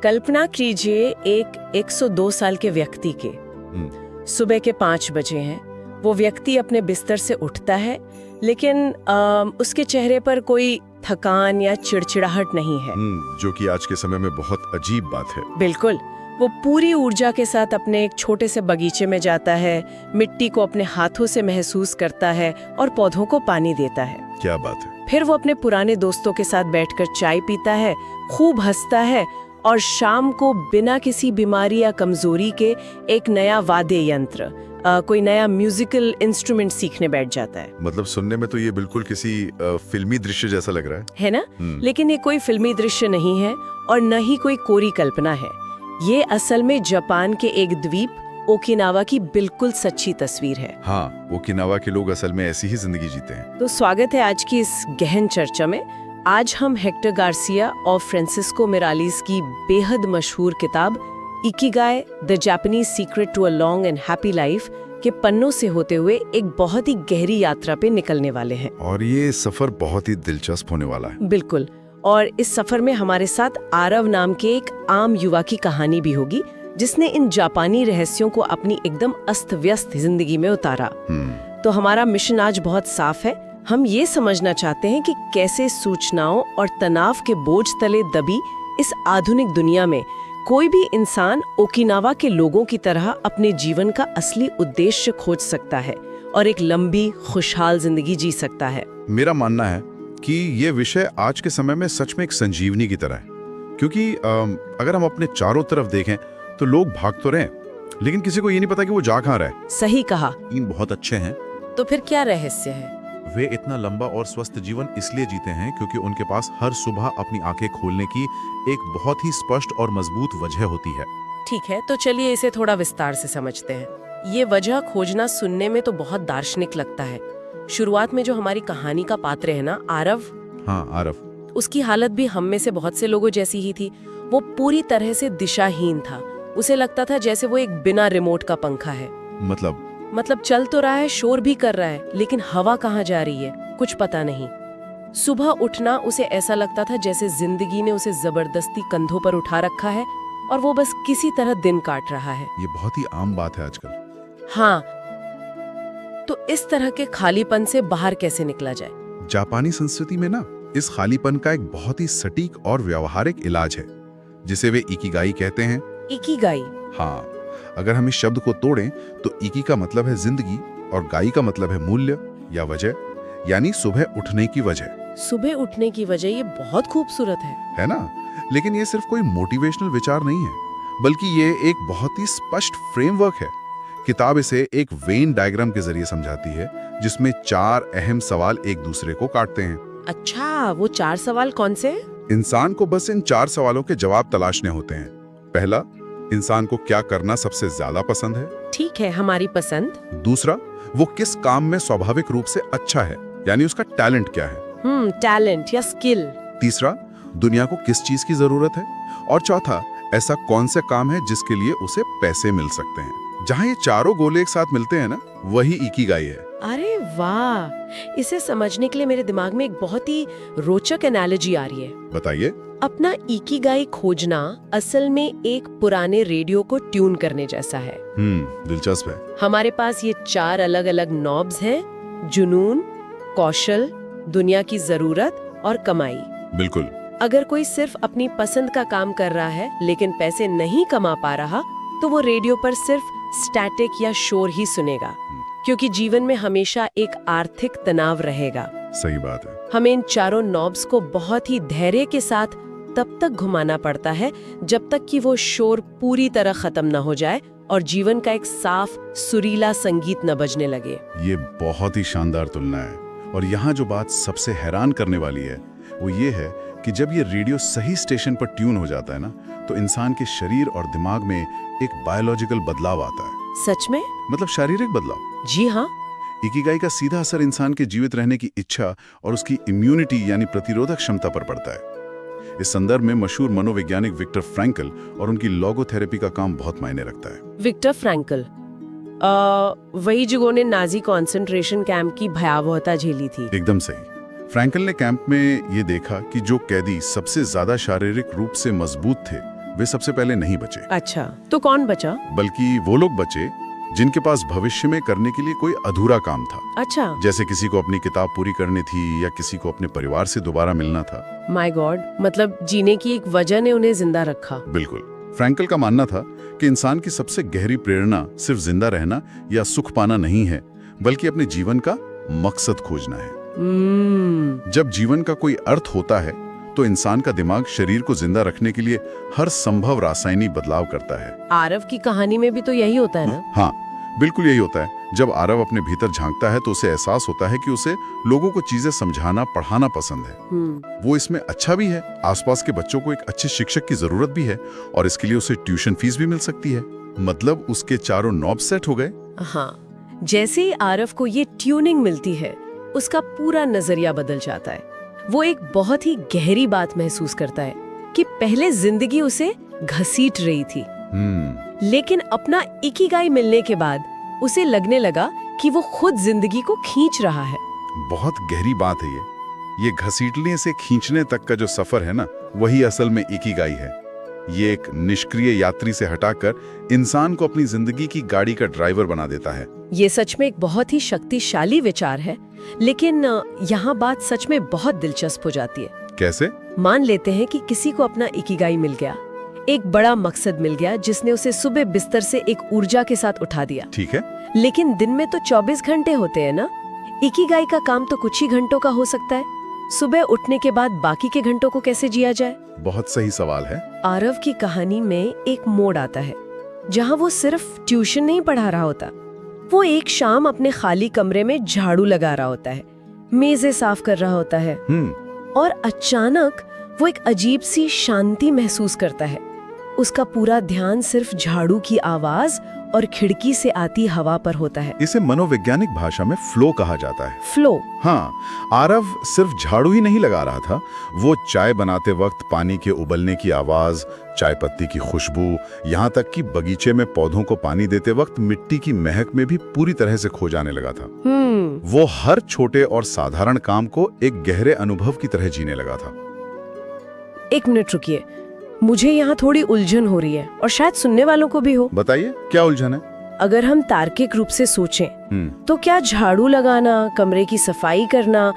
कल्पना कीजिए एक 102 साल के व्यक्ति के। सुबह के 5 बजे हैं। वो व्यक्ति अपने बिस्तर से उठता है, लेकिन उसके चेहरे पर कोई थकान या चिड़चिड़ाहट नहीं है। जो कि आज के समय में बहुत अजीब बात है। बिल्कुल। वो पूरी ऊर्जा के साथ अपने एक छोटे से बगीचे में जाता है, मिट्टी को अपने हाथों से महसूस करता है और पौधों को पानी देता है। क्या बात है। फिर वो अपने पुराने दोस्तों के साथ बैठकर चाय पीता है, खूब हंसता है और शाम को बिना किसी बीमारी या कमजोरी के एक नया वाद्य यंत्र, कोई नया म्यूजिकल इंस्ट्रूमेंट सीखने बैठ जाता है। मतलब सुनने में तो ये बिल्कुल किसी फिल्मी दृश्य जैसा लग रहा है ना? लेकिन ये कोई फिल्मी दृश्य नहीं है और न ही कोई कोरी कल्पना है। ये असल में जापान के एक द्वीप ओकिनावा की बिल्कुल सच्ची तस्वीर है। हाँ, ओकिनावा के लोग असल में ऐसी ही जिंदगी जीते हैं। तो स्वागत है आज की इस गहन चर्चा में। आज हम हेक्टर गार्सिया और फ्रांसिस्को मिरालीज की बेहद मशहूर किताब Ikigai the Japanese secret to a long and happy life के पन्नों से होते हुए एक बहुत ही गहरी यात्रा पे निकलने वाले हैं। और ये सफर बहुत ही दिलचस्प होने वाला है। बिल्कुल। और इस सफर में हमारे साथ आरव नाम के एक आम युवा की कहानी भी होगी, जिसने इन जापानी रहस्यों को अपनी एकदम अस्त व्यस्त जिंदगी में उतारा। तो हमारा मिशन आज बहुत साफ है। हम ये समझना चाहते हैं कि कैसे सूचनाओं और तनाव के बोझ तले दबी इस आधुनिक दुनिया में कोई भी इंसान ओकिनावा के लोगों की तरह अपने जीवन का असली उद्देश्य खोज सकता है और एक लंबी खुशहाल जिंदगी जी सकता है। मेरा मानना है कि ये विषय आज के समय में सच में एक संजीवनी की तरह है, क्योंकि अगर हम अपने चारों तरफ देखें तो लोग भाग तो रहे हैं, लेकिन किसी को ये नहीं पता कि वो जा कहाँ रहे। सही कहा। इन बहुत अच्छे हैं। तो फिर क्या रहस्य है? वे इतना लंबा और स्वस्थ जीवन इसलिए जीते हैं क्योंकि उनके पास हर सुबह अपनी आंखें खोलने की एक बहुत ही स्पष्ट और मजबूत वजह होती है। ठीक है, तो चलिए इसे थोड़ा विस्तार से समझते हैं। ये वजह खोजना सुनने में तो बहुत दार्शनिक लगता है। शुरुआत में जो हमारी कहानी का पात्र है ना, आरव। हाँ, आरव। उसकी हालत भी हम में से बहुत से लोगों जैसी ही थी। वो पूरी तरह से दिशाहीन था। उसे लगता था जैसे वो एक बिना रिमोट का पंखा है। मतलब चल तो रहा है, शोर भी कर रहा है, लेकिन हवा कहाँ जा रही है कुछ पता नहीं। सुबह उठना उसे ऐसा लगता था जैसे जिंदगी ने उसे जबरदस्ती कंधों पर उठा रखा है और वो बस किसी तरह दिन काट रहा है। ये बहुत ही आम बात है आजकल। हाँ, तो इस तरह के खालीपन से बाहर कैसे निकला जाए? जापानी संस्कृति में ना इस खालीपन का एक बहुत ही सटीक और व्यावहारिक इलाज है, जिसे वे इकिगाई कहते हैं। इकिगाई? हाँ, अगर हम इस शब्द को तोड़ें तो इकी का मतलब है जिंदगी और गाई का मतलब है मूल्य या वजह, यानी सुबह उठने की वजह। सुबह उठने की वजह, ये बहुत खूबसूरत है ना? लेकिन ये सिर्फ कोई मोटिवेशनल विचार नहीं है, बल्कि ये एक बहुत ही स्पष्ट फ्रेमवर्क है। किताब इसे एक वेन डायग्राम के जरिए समझाती है, जिसमें 4 अहम सवाल एक दूसरे को काटते हैं। अच्छा, वो 4 सवाल कौन से? इंसान को बस इन 4 सवालों के जवाब तलाशने होते हैं। पहला, इंसान को क्या करना सबसे ज्यादा पसंद है? ठीक है, हमारी पसंद। दूसरा, वो किस काम में स्वाभाविक रूप से अच्छा है, यानी उसका टैलेंट क्या है? टैलेंट या स्किल। तीसरा, दुनिया को किस चीज की जरूरत है? और चौथा, ऐसा कौन से काम है जिसके लिए उसे पैसे मिल सकते हैं? जहाँ ये चारों गोले एक साथ मिलते हैं ना, वही इकिगाई है। अरे वाह, इसे समझने के लिए मेरे दिमाग में एक बहुत ही रोचक एनालॉजी आ रही है। बताइए। अपना इकिगाई खोजना असल में एक पुराने रेडियो को ट्यून करने जैसा है। दिलचस्प है। हमारे पास ये 4 अलग अलग नॉब्स हैं: जुनून, कौशल, दुनिया की जरूरत और कमाई। बिल्कुल। अगर कोई सिर्फ अपनी पसंद का काम कर रहा है लेकिन पैसे नहीं कमा पा रहा, तो वो रेडियो पर सिर्फ स्टैटिक या शोर ही सुनेगा, क्योंकि जीवन में हमेशा एक आर्थिक तनाव रहेगा। सही बात है। हमें इन चारों नॉब्स को बहुत ही धैर्य के साथ तब तक घुमाना पड़ता है जब तक कि वो शोर पूरी तरह खत्म न हो जाए और जीवन का एक साफ सुरीला संगीत न बजने लगे। ये बहुत ही शानदार तुलना है। और यहाँ जो बात सबसे हैरान करने वाली है वो ये है कि जब ये रेडियो सही स्टेशन पर ट्यून हो जाता है ना, तो इंसान के शरीर और दिमाग में एक बायोलॉजिकल बदलाव आता है। सच में? मतलब शारीरिक बदलाव। जी हाँ। इकिगाई का सीधा असर इंसान के जीवित रहने की इच्छा और उसकी इम्यूनिटी यानी प्रतिरोधक क्षमता पर पड़ता है। इस संदर्भ में मशहूर मनोवैज्ञानिक विक्टर फ्रैंकल और उनकी लोगोथेरेपी का काम बहुत मायने रखता है। विक्टर फ्रैंकल वही जिन्होंने नाजी कॉन्सेंट्रेशन कैंप की भयावहता झेली थी। एकदम सही। फ्रैंकल ने कैंप में ये देखा कि जो कैदी सबसे ज्यादा शारीरिक रूप से मजबूत थे वे सबसे पहले नहीं बचे, अच्छा, तो कौन बचा? बल्कि वो लोग बचे जिनके पास भविष्य में करने के लिए कोई अधूरा काम था। अच्छा, जैसे किसी को अपनी किताब पूरी करनी थी या किसी को अपने परिवार से दोबारा मिलना था। माय गॉड, मतलब जीने की एक वजह ने उन्हें जिंदा रखा। बिल्कुल। फ्रैंकल का मानना था कि इंसान की सबसे गहरी प्रेरणा सिर्फ जिंदा रहना या सुख पाना नहीं है, बल्कि अपने जीवन का मकसद खोजना है। जब जीवन का कोई अर्थ होता है तो इंसान का दिमाग शरीर को जिंदा रखने के लिए हर संभव रासायनिक बदलाव करता है। आरव की कहानी में भी तो यही होता है ना? हाँ, बिल्कुल यही होता है। जब आरव अपने भीतर झांकता है तो उसे एहसास होता है कि उसे लोगों को चीजें समझाना पढ़ाना पसंद है। वो इसमें अच्छा भी है, आसपास के बच्चों को एक अच्छे शिक्षक की जरूरत भी है और इसके लिए उसे ट्यूशन फीस भी मिल सकती है। मतलब उसके चारों नॉब सेट हो गए। हाँ, जैसे ही आरव को ये ट्यूनिंग मिलती है, उसका पूरा नजरिया बदल जाता है। वो एक बहुत ही गहरी बात महसूस करता है कि पहले जिंदगी उसे घसीट रही थी, लेकिन अपना इकिगाई मिलने के बाद उसे लगने लगा कि वो खुद जिंदगी को खींच रहा है। बहुत गहरी बात है ये घसीटने से खींचने तक का जो सफर है ना, वही असल में इकिगाई है। ये एक निष्क्रिय यात्री से हटाकर इंसान को अपनी जिंदगी की गाड़ी का ड्राइवर बना देता है। ये सच में एक बहुत ही शक्तिशाली विचार है, लेकिन यहाँ बात सच में बहुत दिलचस्प हो जाती है। कैसे? मान लेते हैं कि किसी को अपना इकिगाई मिल गया, एक बड़ा मकसद मिल गया जिसने उसे सुबह बिस्तर से एक ऊर्जा के साथ उठा दिया। ठीक है, लेकिन दिन में तो 24 घंटे होते हैं ना। इकिगाई का काम तो कुछ ही घंटों का हो सकता है। सुबह उठने के बाद बाकी के घंटों को कैसे जिया जाए? बहुत सही सवाल है। आरव की कहानी में एक मोड़ आता है जहाँ वो सिर्फ ट्यूशन नहीं पढ़ा रहा होता। वो एक शाम अपने खाली कमरे में झाड़ू लगा रहा होता है, मेजें साफ कर रहा होता है और अचानक वो एक अजीब सी शांति महसूस करता है। उसका पूरा ध्यान सिर्फ झाड़ू की आवाज और खिड़की से आती हवा पर होता है। इसे मनोवैज्ञानिक भाषा में फ्लो कहा जाता है। फ्लो? हाँ, आरव सिर्फ झाड़ू ही नहीं लगा रहा था, वो चाय बनाते वक्त पानी के उबलने की आवाज, चाय पत्ती की खुशबू, यहाँ तक कि बगीचे में पौधों को पानी देते वक्त मिट्टी की महक में भी पूरी तरह से खो जाने लगा था। वो हर छोटे और साधारण काम को एक गहरे अनुभव की तरह जीने लगा था। एक मिनट रुकिए, मुझे यहाँ थोड़ी उलझन हो रही है और शायद सुनने वालों को भी हो। बताइए, क्या उलझन है? अगर हम तार्किक रूप से सोचें तो क्या झाड़ू लगाना, कमरे की सफाई करना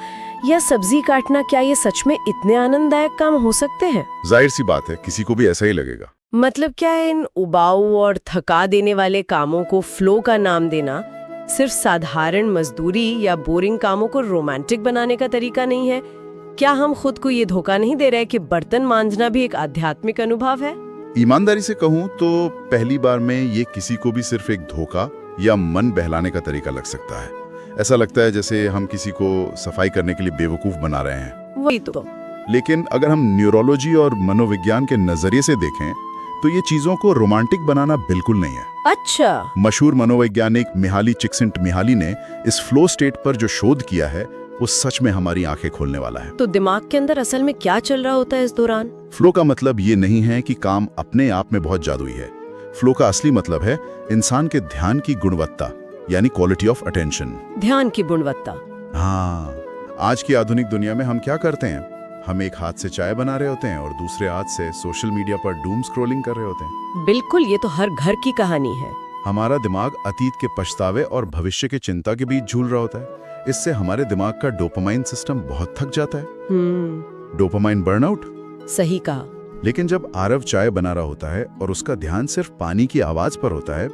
या सब्जी काटना, क्या ये सच में इतने आनंददायक काम हो सकते हैं? जाहिर सी बात है, किसी को भी ऐसा ही लगेगा। मतलब क्या इन उबाऊ और थका देने वाले कामों को फ्लो का नाम देना सिर्फ साधारण मजदूरी या बोरिंग कामों को रोमांटिक बनाने का तरीका नहीं है? क्या हम खुद को ये धोखा नहीं दे रहे कि बर्तन मांजना भी एक आध्यात्मिक अनुभव है? ईमानदारी से कहूँ तो पहली बार में ये किसी को भी सिर्फ एक धोखा या मन बहलाने का तरीका लग सकता है। ऐसा लगता है जैसे हम किसी को सफाई करने के लिए बेवकूफ बना रहे हैं। वही तो। लेकिन अगर हम न्यूरोलॉजी और मनोविज्ञान के नजरिए से देखें तो ये चीजों को रोमांटिक बनाना बिल्कुल नहीं है। अच्छा। मशहूर मनोवैज्ञानिक मिहाली चिक्सिंटमिहाली ने इस फ्लो स्टेट पर जो शोध किया है वो सच में हमारी आंखें खोलने वाला है। तो दिमाग के अंदर असल में क्या चल रहा होता है इस दौरान? फ्लो का मतलब ये नहीं है कि काम अपने आप में बहुत जादुई है। फ्लो का असली मतलब है इंसान के ध्यान की गुणवत्ता, यानी क्वालिटी ऑफ अटेंशन। ध्यान की गुणवत्ता? हाँ, आज की आधुनिक दुनिया में हम क्या करते हैं? हम एक हाथ से चाय बना रहे होते हैं और दूसरे हाथ से सोशल मीडिया पर डूम स्क्रॉलिंग कर रहे होते हैं। बिल्कुल, ये तो हर घर की कहानी है। हमारा दिमाग अतीत के पछतावे और भविष्य के चिंता के बीच झूल रहा होता है। इससे हमारे दिमाग का डोपामाइन सिस्टम बहुत थक जाता है। Dopamine burnout. सही कहा। लेकिन जब आरव चाय बना रहा होता है और उसका ध्यान सिर्फ पानी की आवाज पर होता है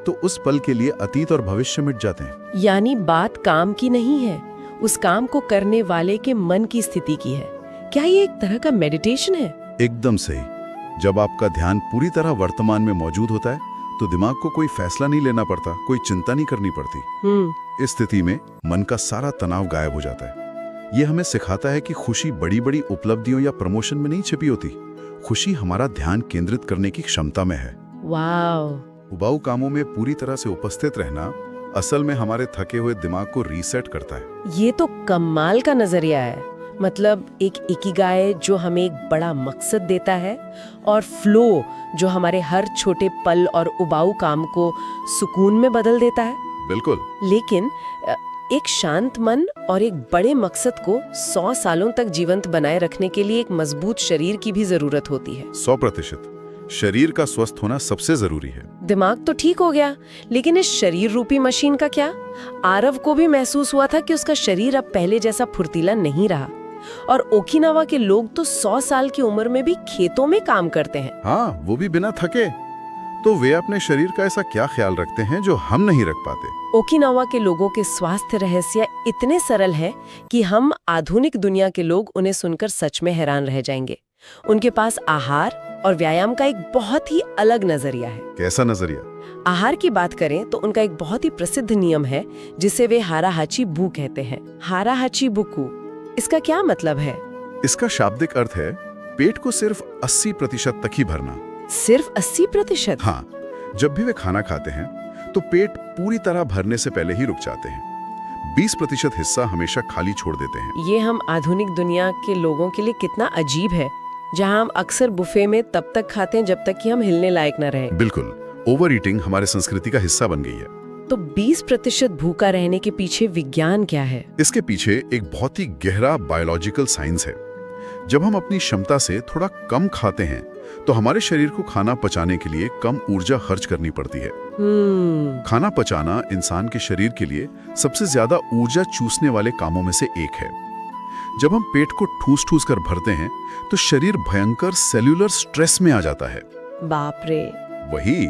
तो उस पल के लिए अतीत और भविष्य मिट जाते हैं। यानी बात काम की नहीं है, उस काम को करने वाले के मन की स्थिति की है। क्या ये एक तरह का मेडिटेशन है? एकदम सही। जब आपका ध्यान पूरी तरह वर्तमान में मौजूद होता है तो दिमाग को कोई फैसला नहीं लेना पड़ता, कोई चिंता नहीं करनी पड़ती। इस स्थिति में मन का सारा तनाव गायब हो जाता है। ये हमें सिखाता है कि खुशी बड़ी बड़ी उपलब्धियों या प्रमोशन में नहीं छिपी होती। खुशी हमारा ध्यान केंद्रित करने की क्षमता में है। वाव। उबाऊ कामों में पूरी तरह से उपस्थित रहना असल में हमारे थके हुए दिमाग को रीसेट करता है। ये तो कमाल का नजरिया है। मतलब एक इकिगाई जो हमें एक बड़ा मकसद देता है और फ्लो जो हमारे हर छोटे पल और उबाऊ काम को सुकून में बदल देता है। बिल्कुल। लेकिन एक शांत मन और एक बड़े मकसद को 100 सालों तक जीवंत बनाए रखने के लिए एक मजबूत शरीर की भी जरूरत होती है। 100%। शरीर का स्वस्थ होना सबसे जरूरी है। दिमाग तो ठीक हो गया, लेकिन इस शरीर रूपी मशीन का क्या? आरव को भी महसूस हुआ था कि उसका शरीर अब पहले जैसा फुर्तीला नहीं रहा। और ओकिनावा के लोग तो 100 साल की उम्र में भी खेतों में काम करते हैं। हाँ, वो भी बिना थके। तो वे अपने शरीर का ऐसा क्या ख्याल रखते हैं जो हम नहीं रख पाते? ओकिनावा के लोगों के स्वास्थ्य रहस्य इतने सरल है कि हम आधुनिक दुनिया के लोग उन्हें सुनकर सच में हैरान रह जाएंगे। उनके पास आहार और व्यायाम का एक बहुत ही अलग नजरिया है। कैसा नजरिया? आहार की बात करें तो उनका एक बहुत ही प्रसिद्ध नियम है जिसे वे हाराहाची बु कहते हैं। हाराहाची बुकु, इसका क्या मतलब है? इसका शाब्दिक अर्थ है पेट को सिर्फ 80% तक ही भरना। सिर्फ 80%? हाँ, जब भी वे खाना खाते हैं तो पेट पूरी तरह भरने से पहले ही रुक जाते हैं। 20% हिस्सा हमेशा खाली छोड़ देते हैं। ये हम आधुनिक दुनिया के लोगों के लिए कितना अजीब है, जहां हम अक्सर बुफे में तब तक खाते हैं जब तक कि हम हिलने लायक न रहें। बिल्कुल, ओवर ईटिंग हमारे संस्कृति का हिस्सा बन गई है। तो 20% भूखा रहने के पीछे विज्ञान क्या है? इसके पीछे एक बहुत ही गहरा बायोलॉजिकल साइंस है। जब हम अपनी क्षमता से थोड़ा कम खाते हैं तो हमारे शरीर को खाना पचाने के लिए कम ऊर्जा खर्च करनी पड़ती है। खाना पचाना इंसान के शरीर के लिए सबसे ज्यादा ऊर्जा चूसने वाले कामों में से एक है। जब हम पेट को ठूस-ठूस कर भरते हैं तो शरीर भयंकर सेल्यूलर स्ट्रेस में आ जाता है। बाप रे। वही,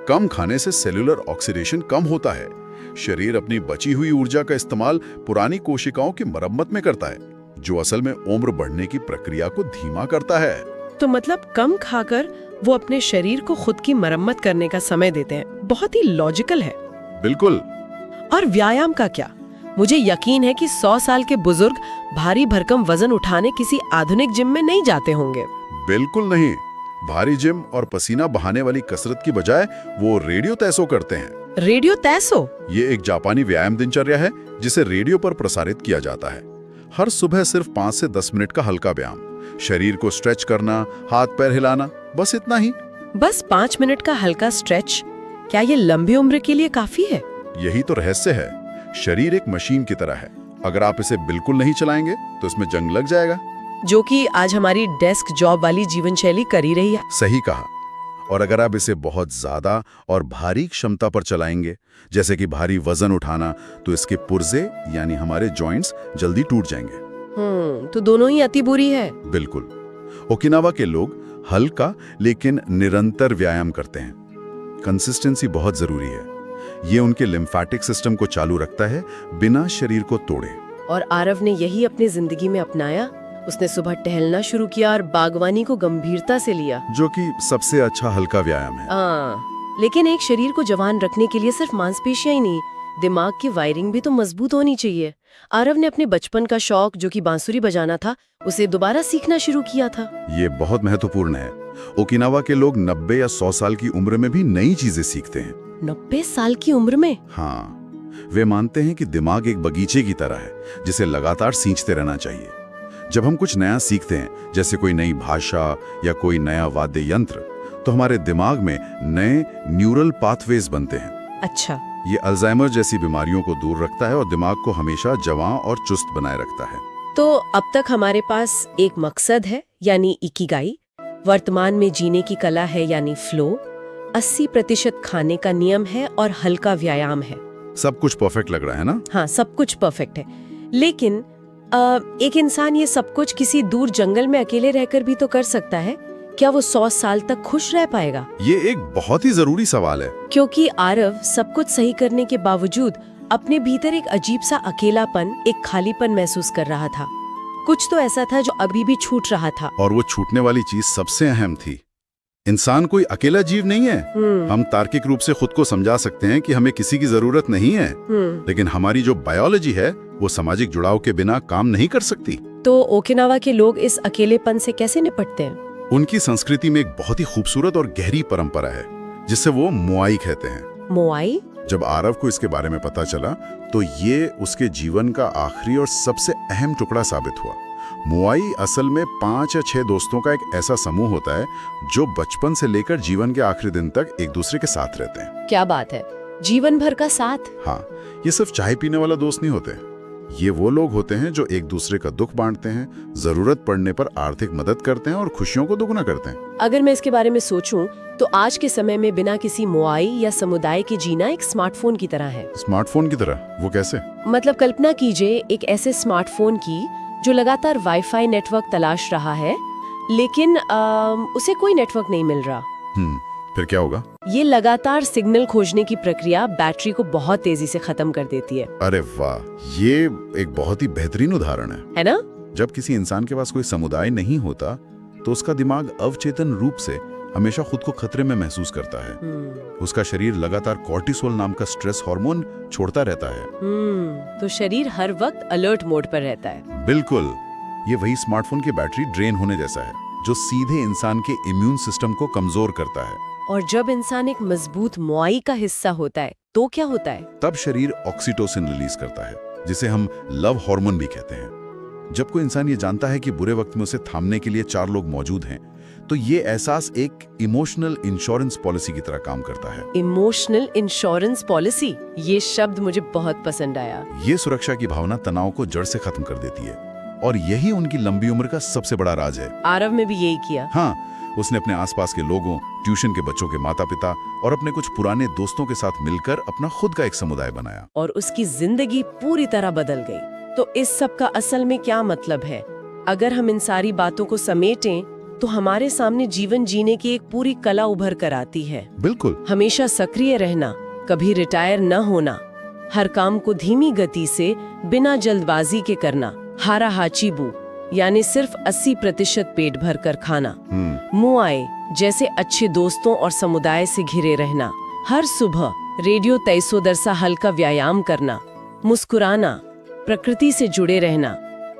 कम खाने से सेल्यूलर ऑक्सीडेशन कम होता है। शरीर अपनी बची हुई ऊर्जा का इस्तेमाल पुरानी कोशिकाओं की मरम्मत में करता है, जो असल में उम्र बढ़ने की प्रक्रिया को धीमा करता है। तो मतलब कम खाकर वो अपने शरीर को खुद की मरम्मत करने का समय देते हैं। बहुत ही लॉजिकल है। बिल्कुल। और व्यायाम का क्या? मुझे यकीन है कि 100 साल के बुजुर्ग भारी भरकम वजन उठाने किसी आधुनिक जिम में नहीं जाते होंगे। बिल्कुल नहीं। भारी जिम और पसीना बहाने वाली कसरत की बजाय वो रेडियो तैसो करते हैं। रेडियो तैसो? ये एक जापानी व्यायाम दिनचर्या है जिसे रेडियो पर प्रसारित किया जाता है। हर सुबह सिर्फ 5 से 10 मिनट का हल्का व्यायाम, शरीर को स्ट्रेच करना, हाथ पैर हिलाना, बस इतना ही। बस 5 मिनट का हल्का स्ट्रेच? क्या ये लंबी उम्र के लिए काफी है? यही तो रहस्य है। शरीर एक मशीन की तरह है, अगर आप इसे बिल्कुल नहीं चलाएंगे तो इसमें जंग लग जाएगा। जो कि आज हमारी डेस्क जॉब वाली जीवन शैली कर ही रही है। सही कहा। और अगर आप इसे बहुत ज्यादा और भारी क्षमता पर चलाएंगे, जैसे कि भारी वजन उठाना, तो इसके पुर्जे यानी हमारे जॉइंट्स जल्दी टूट जाएंगे। तो दोनों ही अति बुरी है। बिल्कुल। ओकिनावा के लोग हल्का लेकिन निरंतर व्यायाम करते हैं। कंसिस्टेंसी बहुत जरूरी है। ये उनके लिम्फेटिक सिस्टम को चालू रखता है बिना शरीर को तोड़े। और आरव ने यही अपनी जिंदगी में अपनाया। उसने सुबह टहलना शुरू किया और बागवानी को गंभीरता से लिया, जो कि सबसे अच्छा हल्का व्यायाम है। लेकिन एक शरीर को जवान रखने के लिए सिर्फ मांसपेशियां ही नहीं, दिमाग की वायरिंग भी तो मजबूत होनी चाहिए। आरव ने अपने बचपन का शौक, जो कि बांसुरी बजाना था, उसे दोबारा सीखना शुरू किया था। ये बहुत महत्वपूर्ण है। ओकिनावा के लोग 90 या 100 साल की उम्र में भी नई चीजें सीखते हैं। 90 साल की उम्र में? हाँ, वे मानते हैं कि दिमाग एक बगीचे की तरह है जिसे लगातार सींचते रहना चाहिए। जब हम कुछ नया सीखते हैं, जैसे कोई नई भाषा या कोई नया वाद्य यंत्र, तो हमारे दिमाग में नए न्यूरल पाथवेज बनते हैं। अच्छा। ये अल्जाइमर जैसी बीमारियों को दूर रखता है और दिमाग को हमेशा जवां और चुस्त बनाए रखता है। तो अब तक हमारे पास एक मकसद है यानी इकिगाई, वर्तमान में जीने की कला है यानी फ्लो, 80% खाने का नियम है और हल्का व्यायाम है। सब कुछ परफेक्ट लग रहा है ना? हाँ, सब कुछ परफेक्ट है। लेकिन एक इंसान ये सब कुछ किसी दूर जंगल में अकेले रहकर भी तो कर सकता है। क्या वो 100 साल तक खुश रह पाएगा? ये एक बहुत ही जरूरी सवाल है। क्योंकि आरव सब कुछ सही करने के बावजूद अपने भीतर एक अजीब सा अकेलापन, एक खालीपन महसूस कर रहा था। कुछ तो ऐसा था जो अभी भी छूट रहा था। और वो छूटने वाली चीज सबसे अहम थी। इंसान कोई अकेला जीव नहीं है। हम तार्किक रूप से खुद को समझा सकते हैं कि हमें किसी की जरूरत नहीं है, लेकिन हमारी जो बायोलॉजी है वो सामाजिक जुड़ाव के बिना काम नहीं कर सकती। तो ओकिनावा के लोग इस अकेलेपन से कैसे निपटते हैं? उनकी संस्कृति में एक बहुत ही खूबसूरत और गहरी परंपरा है जिसे वो मोआई कहते हैं। मोआई? जब आरव को इसके बारे में पता चला तो ये उसके जीवन का आखिरी और सबसे अहम टुकड़ा साबित हुआ। मोआई असल में 5 या 6 दोस्तों का एक ऐसा समूह होता है जो बचपन से लेकर जीवन के आखिरी दिन तक एक दूसरे के साथ रहते हैं। क्या बात है, जीवन भर का साथ? हाँ, ये सिर्फ चाय पीने वाला दोस्त नहीं होते। ये वो लोग होते हैं जो एक दूसरे का दुख बांटते हैं, जरूरत पड़ने पर आर्थिक मदद करते हैं और खुशियों को दोगुना करते हैं। अगर मैं इसके बारे में सोचूं तो आज के समय में बिना किसी मुआई या समुदाय के जीना एक स्मार्टफोन की तरह है। स्मार्टफोन की तरह? वो कैसे? मतलब कल्पना कीजिए एक ऐसे स्मार्टफोन की जो लगातार वाईफाई नेटवर्क तलाश रहा है, लेकिन उसे कोई नेटवर्क नहीं मिल रहा। फिर क्या होगा? ये लगातार सिग्नल खोजने की प्रक्रिया बैटरी को बहुत तेजी से खत्म कर देती है। अरे वाह, ये एक बहुत ही बेहतरीन उदाहरण है ना? जब किसी इंसान के पास कोई समुदाय नहीं होता तो उसका दिमाग अवचेतन रूप से हमेशा खुद को खतरे में महसूस करता है। उसका शरीर लगातार कॉर्टिसोल नाम का स्ट्रेस हार्मोन छोड़ता रहता है। तो शरीर हर वक्त अलर्ट मोड पर रहता है। बिल्कुल, ये वही स्मार्टफोन की बैटरी ड्रेन होने जैसा है, जो सीधे इंसान के इम्यून सिस्टम को कमजोर करता है। और जब इंसान एक मजबूत मुआई का हिस्सा होता है तो क्या होता है? तब शरीर ऑक्सीटोसिन रिलीज करता है, जिसे हम लव हार्मोन भी कहते हैं। जब कोई इंसान ये जानता है कि बुरे वक्त में उसे थामने के लिए 4 लोग मौजूद हैं, तो ये एहसास एक इमोशनल इंश्योरेंस पॉलिसी की तरह काम करता है। इमोशनल इंश्योरेंस पॉलिसी, ये शब्द मुझे बहुत पसंद आया। ये सुरक्षा की भावना तनाव को जड़ से खत्म कर देती है, और यही उनकी लंबी उम्र का सबसे बड़ा राज है। आरव में भी यही किया। हाँ, उसने अपने आसपास के लोगों, ट्यूशन के बच्चों के माता पिता और अपने कुछ पुराने दोस्तों के साथ मिलकर अपना खुद का एक समुदाय बनाया। और उसकी जिंदगी पूरी तरह बदल गई। तो इस सब का असल में क्या मतलब है? अगर हम इन सारी बातों को समेटें तो हमारे सामने जीवन जीने की एक पूरी कला उभर कर आती है। बिल्कुल। हमेशा सक्रिय रहना, कभी रिटायर न होना, हर काम को धीमी गति से बिना जल्दबाजी के करना, हारा हाचीबू यानी सिर्फ 80% पेट भर कर खाना, मुआए जैसे अच्छे दोस्तों और समुदाय से घिरे रहना, हर सुबह रेडियो 300 दरसा हल्का व्यायाम करना, मुस्कुराना, प्रकृति से जुड़े रहना,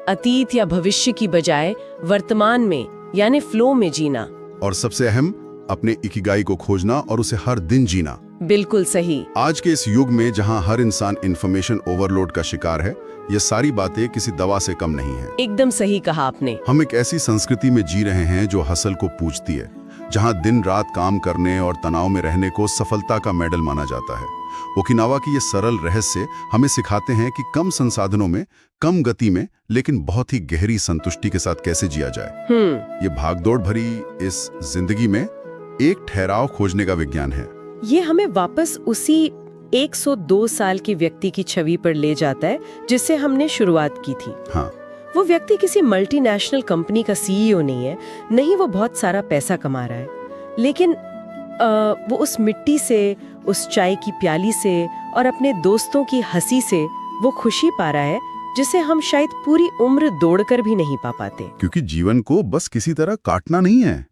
अतीत या भविष्य की बजाय वर्तमान में यानी फ्लो में जीना, और सबसे अहम, अपने इकिगाई को खोजना और उसे हर दिन जीना। बिल्कुल सही। आज के इस युग में जहां हर इंसान इंफॉर्मेशन ओवरलोड का शिकार है, ये सारी बातें किसी दवा से कम नहीं है। एकदम सही कहा आपने। हम एक ऐसी संस्कृति में जी रहे हैं जो हसल को पूजती है, जहां दिन रात काम करने और तनाव में रहने को सफलता का मेडल माना जाता है। ओकिनावा की ये सरल रहस्य हमें सिखाते हैं कि कम संसाधनों में, कम गति में, लेकिन बहुत ही गहरी संतुष्टि के साथ कैसे जिया जाए। ये भागदौड़ भरी इस जिंदगी में एक ठहराव खोजने का विज्ञान है। ये हमें वापस उसी 102 साल के व्यक्ति की छवि पर ले जाता है जिससे हमने शुरुआत की थी। हाँ। वो व्यक्ति किसी मल्टीनेशनल कंपनी का सीईओ नहीं है, नहीं वो बहुत सारा पैसा कमा रहा है, लेकिन वो उस मिट्टी से, उस चाय की प्याली से और अपने दोस्तों की हंसी से वो खुशी पा रहा है जिसे हम शायद पूरी उम्र दौड़कर भी नहीं पा पाते। क्योंकि जीवन को बस किसी तरह काटना नहीं है,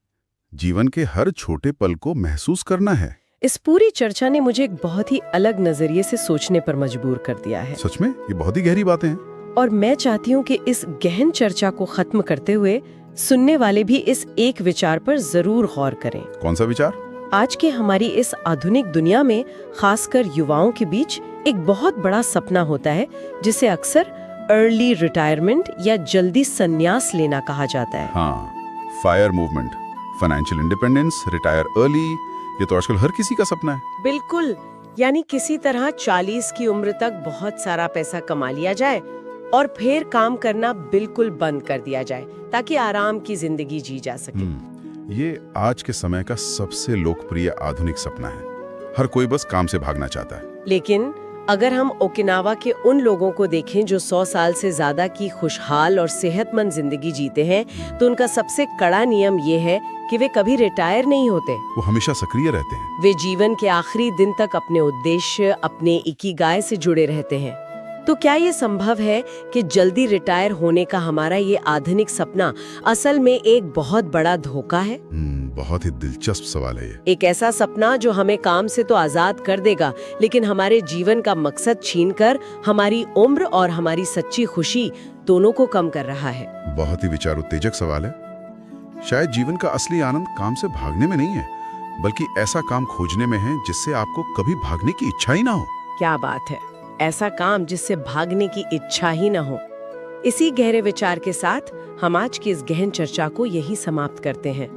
जीवन के हर छोटे पल को महसूस करना है। इस पूरी चर्चा ने मुझे एक बहुत ही अलग नजरिए से सोचने पर मजबूर कर दिया है। सच में ये बहुत ही गहरी बातें हैं। और मैं चाहती हूँ कि इस गहन चर्चा को खत्म करते हुए सुनने वाले भी इस एक विचार पर जरूर गौर करें। कौन सा विचार? आज के हमारी इस आधुनिक दुनिया में खासकर युवाओं के बीच एक बहुत बड़ा सपना होता है जिसे अक्सर अर्ली रिटायरमेंट या जल्दी संन्यास लेना कहा जाता है। हाँ, fire movement, financial independence, retire early, ये तो आजकल हर किसी का सपना है। बिल्कुल, यानी किसी तरह 40 की उम्र तक बहुत सारा पैसा कमा लिया जाए और फिर काम करना बिल्कुल बंद कर दिया जाए ताकि आराम की जिंदगी जी जा सके। ये आज के समय का सबसे लोकप्रिय आधुनिक सपना है। हर कोई बस काम से भागना चाहता है। लेकिन अगर हम ओकिनावा के उन लोगों को देखें जो 100 साल से ज्यादा की खुशहाल और सेहतमंद जिंदगी जीते हैं, तो उनका सबसे कड़ा नियम ये है कि वे कभी रिटायर नहीं होते। वो हमेशा सक्रिय रहते हैं। वे जीवन के आखिरी दिन तक अपने उद्देश्य, अपने इकिगाई से जुड़े रहते हैं। तो क्या ये संभव है कि जल्दी रिटायर होने का हमारा ये आधुनिक सपना असल में एक बहुत बड़ा धोखा है? बहुत ही दिलचस्प सवाल है ये। एक ऐसा सपना जो हमें काम से तो आजाद कर देगा, लेकिन हमारे जीवन का मकसद छीनकर हमारी उम्र और हमारी सच्ची खुशी दोनों को कम कर रहा है। बहुत ही विचार उत्तेजक सवाल है। शायद जीवन का असली आनंद काम से भागने में नहीं है, बल्कि ऐसा काम खोजने में है जिससे आपको कभी भागने की इच्छा ही ना हो। क्या बात है, ऐसा काम जिससे भागने की इच्छा ही न हो। इसी गहरे विचार के साथ हम आज की इस गहन चर्चा को यही समाप्त करते हैं।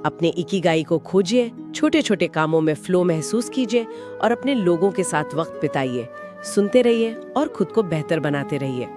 अपने इकिगाई को खोजिए, छोटे छोटे कामों में फ्लो महसूस कीजिए और अपने लोगों के साथ वक्त बिताइए। सुनते रहिए और खुद को बेहतर बनाते रहिए।